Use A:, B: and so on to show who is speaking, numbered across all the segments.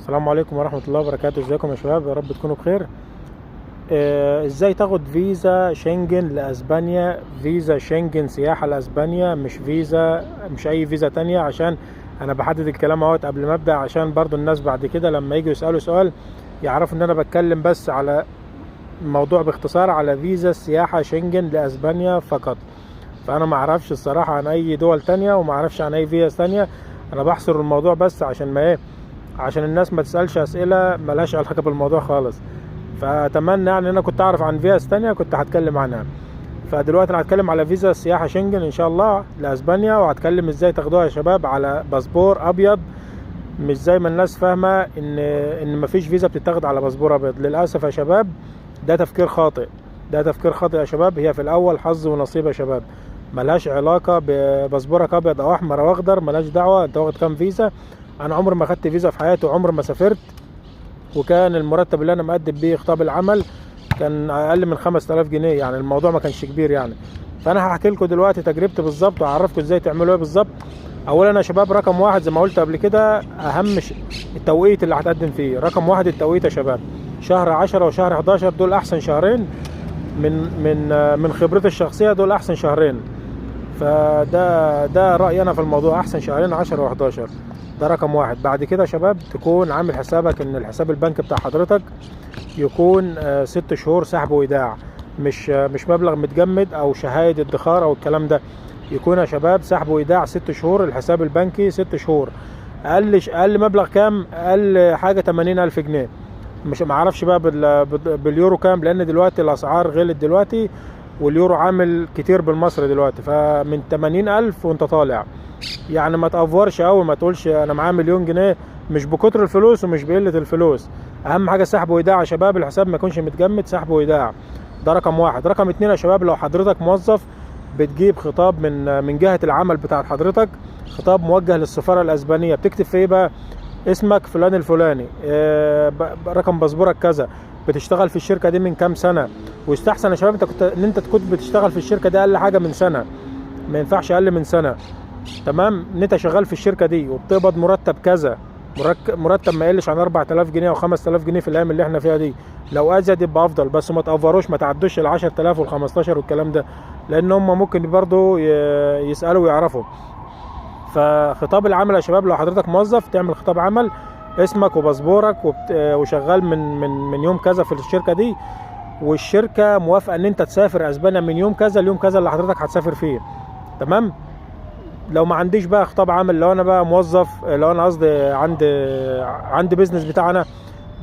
A: السلام عليكم ورحمة الله وبركاته. ازيكم يا شباب؟ يا رب تكونوا بخير. ازاي تاخد فيزا شنجن لاسبانيا؟ فيزا شنجن سياحة لاسبانيا، مش فيزا، مش اي فيزا تانية. عشان انا بحدد الكلام اهوت قبل ما ابدأ، عشان برضو الناس بعد كده لما يجوا يسألوا سؤال يعرفوا ان انا بتكلم بس على موضوع باختصار على فيزا سياحة شنجن لاسبانيا فقط. فانا ما اعرفش الصراحة عن اي دول تانية، وما اعرفش عن اي فيزا تانية. انا بحصر الموضوع بس عشان ما عشان الناس ما تسألش اسئلة ملهاش علاقة بالموضوع خالص. فاتمنى يعني انا كنت اعرف عن فيزا تانية كنت هتكلم عنها. فدلوقتي انا هتكلم على فيزا سياحة شنجن ان شاء الله لاسبانيا، وهتكلم ازاي تاخدوها يا شباب على باسبور ابيض. مش زي ما الناس فاهمة ان مفيش فيزا بتتاخد على باسبور ابيض. للاسف يا شباب ده تفكير خاطئ، ده تفكير خاطئ يا شباب. هي في الاول حظ ونصيب يا شباب، ملهاش علاقة بباسبورك ابيض او احمر او اخضر، ملهاش دعوة انت واخد كام فيزا. انا عمري ما خدت فيزا في حياتي، وعمري ما سافرت، وكان المرتب اللي انا مقدم بيه خطاب العمل كان اقل من 5000 جنيه، يعني الموضوع ما كانش كبير يعني. فانا هحكي لكم دلوقتي تجربتي بالظبط، وهعرفكم ازاي تعملوا ايه بالظبط. اولا يا شباب، رقم واحد زي ما قلت قبل كده، اهم التوقيت اللي هتقدم فيه. رقم واحد التوقيت يا شباب، شهر 10 وشهر 11 دول احسن شهرين من خبرتي الشخصيه، دول احسن شهرين. فده رأيي انا في الموضوع، احسن شهرين 10 و11. ده رقم واحد. بعد كده يا شباب تكون عامل حسابك ان الحساب البنكي بتاع حضرتك يكون 6 شهور سحب وايداع، مش مبلغ متجمد او شهاده ادخار او الكلام ده. يكون يا شباب سحب وايداع 6 شهور، الحساب البنكي 6 شهور. اقل مبلغ كام؟ اقل حاجه 80,000 جنيه. مش معرفش بقى باليورو كام، لان دلوقتي الاسعار غلت دلوقتي، واليورو عامل كتير بالمصري دلوقتي. فمن 80,000 وانت طالع، يعني ما تأفورش قوي، ما تقولش انا معايا مليون جنيه. مش بكتر الفلوس ومش بقلة الفلوس. اهم حاجة سحب وايداع يا شباب، الحساب ما يكونش متجمد، سحب وايداع. ده رقم واحد. رقم اتنين يا شباب، لو حضرتك موظف بتجيب خطاب من جهة العمل بتاعت حضرتك، خطاب موجه للسفارة الاسبانية. بتكتب فيه بقى اسمك فلان الفلاني، رقم باسبورك كذا، بتشتغل في الشركة دي من كام سنة. ويستحسن يا شباب ان انت تكون بتشتغل في الشركة دي اقل حاجة من سنة، ما ينفعش اقل من سنة. تمام؟ ان انت شغال في الشركة دي وبتقبض مرتب كذا، مرتب ما يقلش عن 4000 جنيه او 5000 جنيه في الايام اللي احنا فيها دي. لو ازيد يبقى افضل، بس ما تأفروش، ما تعدوش ال 10000 وال 15 والكلام ده، لان هم ممكن برضو يسألوا ويعرفوا. فخطاب العمل يا شباب، لو حضرتك موظف تعمل خطاب عمل اسمك وباسبورك وشغال من يوم كذا في الشركة دي، والشركة موافقة ان انت تسافر اسبانيا من يوم كذا ليوم كذا اللي حضرتك هتسافر فيه. تمام؟ لو ما عنديش بقى خطاب عمل، لو انا بقى موظف، لو انا قصدي عندي بيزنس بتاعنا،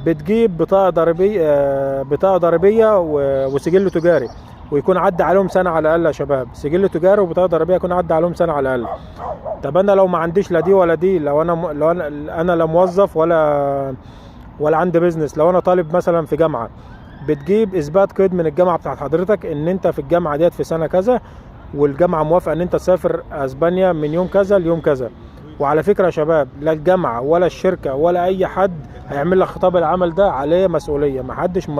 A: بتجيب بطاقة ضريبية وسجل تجاري، ويكون عدى عليهم سنة على الأقل يا شباب. سجل تجاري وبطاقة ضريبية يكون عدى عليهم سنة على الأقل. طب أنا لو ما عنديش لا دي ولا دي، لو أنا لا موظف ولا عندي بيزنس، لو أنا طالب مثلا في جامعة، بتجيب إثبات قيد من الجامعة بتاعت حضرتك إن أنت في الجامعة ديت في سنة كذا، والجامعة موافقة إن أنت تسافر أسبانيا من يوم كذا ليوم كذا. وعلى فكرة يا شباب، لا الجامعة ولا الشركة ولا أي حد هيعمل لك خطاب العمل ده عليه مسؤولية. محدش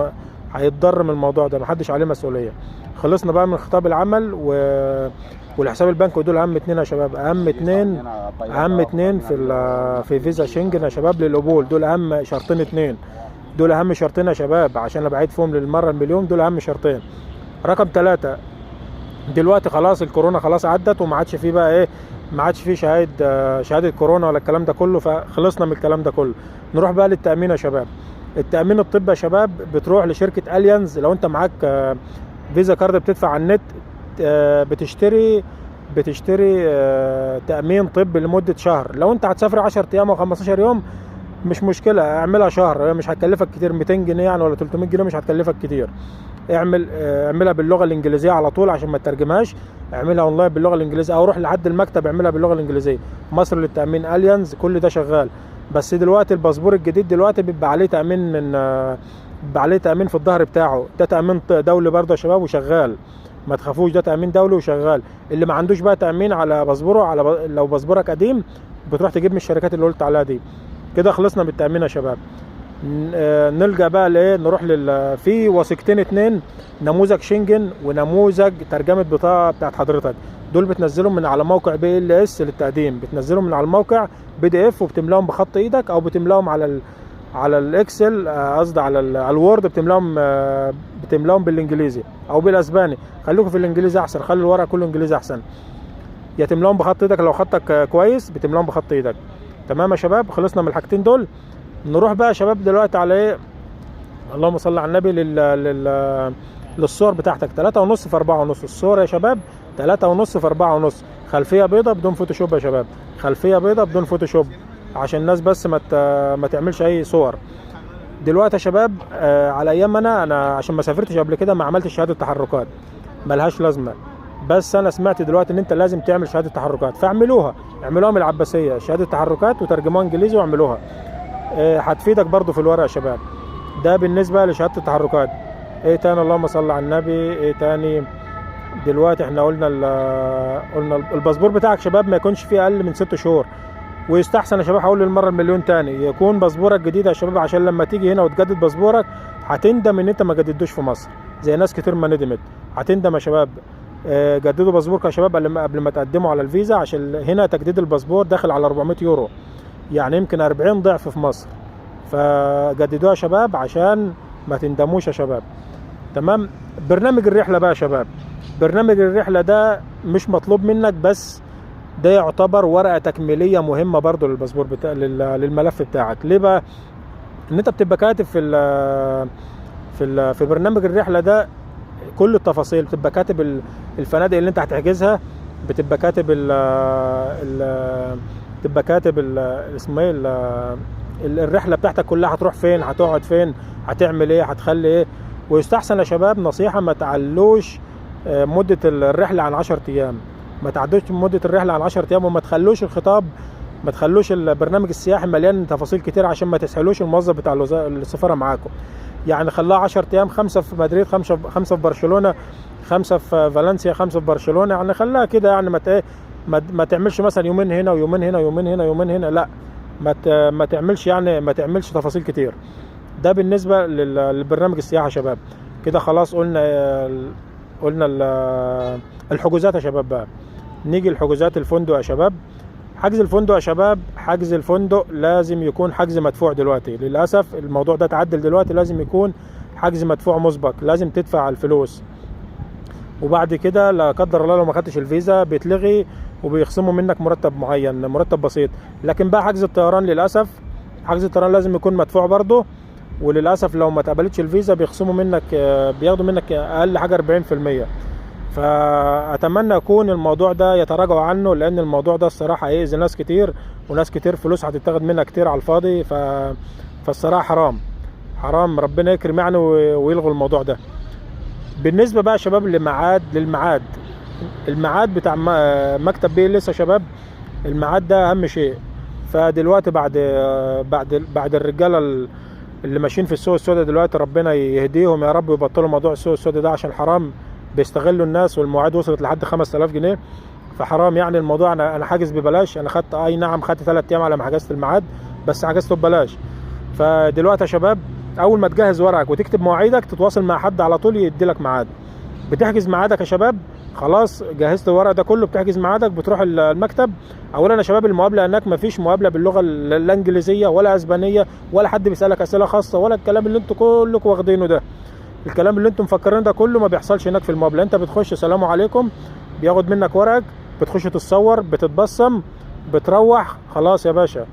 A: هيتضر من الموضوع ده، محدش عليه مسؤولية. خلصنا بقى من خطاب العمل والحساب البنكي، ودول اهم اتنين يا شباب، اهم اتنين في فيزا شنجن يا شباب للقبول. دول اهم شرطين اتنين، دول اهم شرطين يا شباب، عشان انا بعيد فيهم للمرة المليون. دول اهم شرطين. رقم 3، دلوقتي خلاص الكورونا خلاص عدت، وما عادش فيه بقى ايه، ما عادش فيه شهادة كورونا ولا الكلام ده كله، فخلصنا من الكلام ده كله. نروح بقى للتأمين يا شباب. التأمين الطبي يا شباب، بتروح لشركة أليانز. لو انت معاك فيزا كارد بتدفع على النت، بتشتري تأمين طبي لمدة شهر. لو انت هتسافر 10 ايام او 15 يوم مش مشكلة، اعملها شهر، مش هتكلفك كتير، 200 جنيه يعني ولا 300 جنيه، مش هتكلفك كتير. اعملها باللغة الانجليزية على طول عشان ما تترجمهاش، اعملها اونلاين باللغة الانجليزية، او روح لحد المكتب اعملها باللغة الانجليزية. مصر للتأمين، أليانز، كل ده شغال. بس دلوقتي الباسبور الجديد دلوقتي بيبقى عليه تأمين بيبقى عليه تأمين في الظهر بتاعه. ده تأمين دولي برضه يا شباب وشغال، ما تخافوش، ده تأمين دولي وشغال. اللي ما عندوش بقى تأمين على باسبوره، لو باسبورك قديم، بتروح تجيب من الشركات اللي قلت عليها دي. كده خلصنا بالتأمين يا شباب. نلجأ بقى لايه، نروح في وثيقتين اتنين، نموذج شنجن ونموذج ترجمة بطاقة بتاعت حضرتك. دول بتنزلهم من على موقع BLS للتقديم، بتنزلهم من على الموقع PDF، وبتملاهم بخط ايدك او بتملاهم على الاكسل، قصدي على الوورد، بتملاهم بالانجليزي او بالاسباني. خليكم في الانجليزي احسن، خلي الورق كله انجليزي احسن. يا تملاهم بخط ايدك لو خطك كويس، بتملاهم بخط ايدك. تمام يا شباب، خلصنا من الحاجتين دول. نروح بقى يا شباب دلوقتي على ايه؟ اللهم صل على النبي. للصور بتاعتك 3.5 في 4.5. الصور يا شباب 3.5 في 4.5. خلفيه بيضه بدون فوتوشوب يا شباب، خلفيه بيضه بدون فوتوشوب، عشان الناس بس ما تعملش اي صور. دلوقتي يا شباب على ايام انا عشان ما سافرتش قبل كده، ما عملتش شهاده تحركات، ملهاش لازمه. بس انا سمعت دلوقتي ان انت لازم تعمل شهاده تحركات، فاعملوها، اعملوها من العباسيه، شهاده تحركات وترجموها انجليزي واعملوها. هتفيدك برضو في الورق يا شباب. ده بالنسبه لشهاده التحركات. ايه تاني؟ اللهم صل على النبي. ايه تاني؟ دلوقتي احنا قلنا الباسبور بتاعك شباب ما يكونش فيه اقل من 6 شهور. ويستحسن يا شباب، هقول للمره المليون تاني، يكون باسبورك جديد يا شباب، عشان لما تيجي هنا وتجدد باسبورك هتندم ان انت ما جددتوش في مصر، زي ناس كتير ما ندمت. هتندم يا شباب. جددوا باسبورك يا شباب قبل ما تقدموا على الفيزا، عشان هنا تجديد الباسبور داخل على 400 يورو، يعني يمكن 40 ضعف في مصر. فجددوها يا شباب عشان ما تندموش يا شباب. تمام. برنامج الرحله بقى يا شباب، برنامج الرحله ده مش مطلوب منك، بس ده يعتبر ورقه تكميليه مهمه برضو للباسبور للملف بتاعك. ليه بقى؟ ان انت بتبقى كاتب في برنامج الرحله ده كل التفاصيل، بتبقى كاتب الفنادق اللي انت هتحجزها، بتبقى كاتب اسمه ايه، الرحله بتاعتك كلها، هتروح فين، هتقعد فين، هتعمل ايه، هتخلي ايه. ويستحسن يا شباب، نصيحه، ما تعلوش مده الرحله عن 10 ايام، ما تعدوش مده الرحله عن 10 ايام. وما تخلوش الخطاب، ما تخلوش البرنامج السياحي مليان تفاصيل كتير، عشان ما تسهلوش الموظف بتاع السفاره معاكم. يعني خلاها 10 ايام، 5 في مدريد، 5 في برشلونه، 5 في فالنسيا، 5 في برشلونه، يعني خلاها كده، يعني ما تعملش مثلا يومين هنا ويومين هنا ويومين هنا ويومين هنا، لا، ما تعملش، يعني ما تعملش تفاصيل كتير. ده بالنسبه للبرنامج السياحي يا شباب. كده خلاص قلنا الحجوزات يا شباب. بقى نيجي لحجوزات الفندق يا شباب. حجز الفندق يا شباب، حجز الفندق لازم يكون حجز مدفوع. دلوقتي للاسف الموضوع ده اتعدل، دلوقتي لازم يكون حجز مدفوع مسبق، لازم تدفع الفلوس. وبعد كده لا قدر الله لو ما خدتش الفيزا بيتلغي، وبيخصموا منك مرتب معين، مرتب بسيط. لكن بقى حجز الطيران للاسف، حجز الطيران لازم يكون مدفوع برضه. وللاسف لو ما اتقبلتش الفيزا بيخصموا منك، بياخدوا منك اقل حاجه 40%. فاتمنى يكون الموضوع ده يتراجعوا عنه، لان الموضوع ده الصراحه هيأذي ناس كتير، وناس كتير فلوس هتتاخد منها كتير على الفاضي. فالصراحه حرام، ربنا يكرم يعني ويلغوا الموضوع ده. بالنسبه بقى يا شباب الميعاد بتاع مكتب بي ال اس يا شباب، الميعاد ده اهم شيء. فدلوقتي بعد الرجاله اللي ماشيين في السوق السوداء دلوقتي، ربنا يهديهم يا رب، ويبطلوا موضوع السوق السوداء ده، عشان حرام، بيستغلوا الناس، والمواعيد وصلت لحد 5000 جنيه. فحرام يعني الموضوع. انا حاجز ببلاش، انا خدت نعم، خدت 3 ايام على ما حجزت الميعاد، بس حجزته ببلاش. فدلوقتي يا شباب، اول ما تجهز ورقك وتكتب مواعيدك، تتواصل مع حد على طول يدي لك ميعاد. بتحجز ميعادك يا شباب، خلاص جهزت الورق ده كله، بتحجز ميعادك، بتروح المكتب. اولا يا شباب، المقابله هناك ما فيش مقابله باللغه الانجليزيه ولا اسبانيه، ولا حد بيسالك اسئله خاصه، ولا الكلام اللي انتوا كلكم واخدينه ده، الكلام اللي انتم مفكرين ده كله ما بيحصلش هناك في المقابله. انت بتخش سلام عليكم، بياخد منك ورقك، بتخش تتصور، بتتبسم، بتروح، خلاص يا باشا،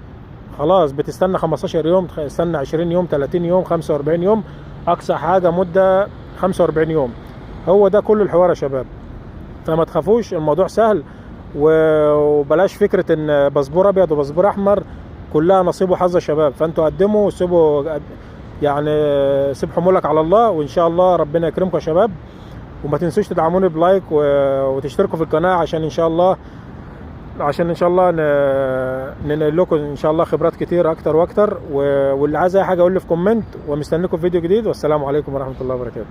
A: خلاص. بتستنى 15 يوم، تستنى 20 يوم، 30 يوم، 45 يوم، اقصى حاجه مده 45 يوم. هو ده كل الحوار يا شباب. فما تخافوش، الموضوع سهل. وبلاش فكره ان باسبور ابيض وباسبور احمر، كلها نصيب وحظ يا شباب. فانتوا قدموا وسيبوا، يعني سيب حمولك على الله، وان شاء الله ربنا يكرمكم يا شباب. وما تنسوش تدعموني بلايك وتشتركوا في القناه، عشان ان شاء الله ننقل لكم ان شاء الله خبرات كتير اكتر واكتر. واللي عايز اي حاجه يقول لي في كومنت، ومستنيكم في فيديو جديد. والسلام عليكم ورحمه الله وبركاته.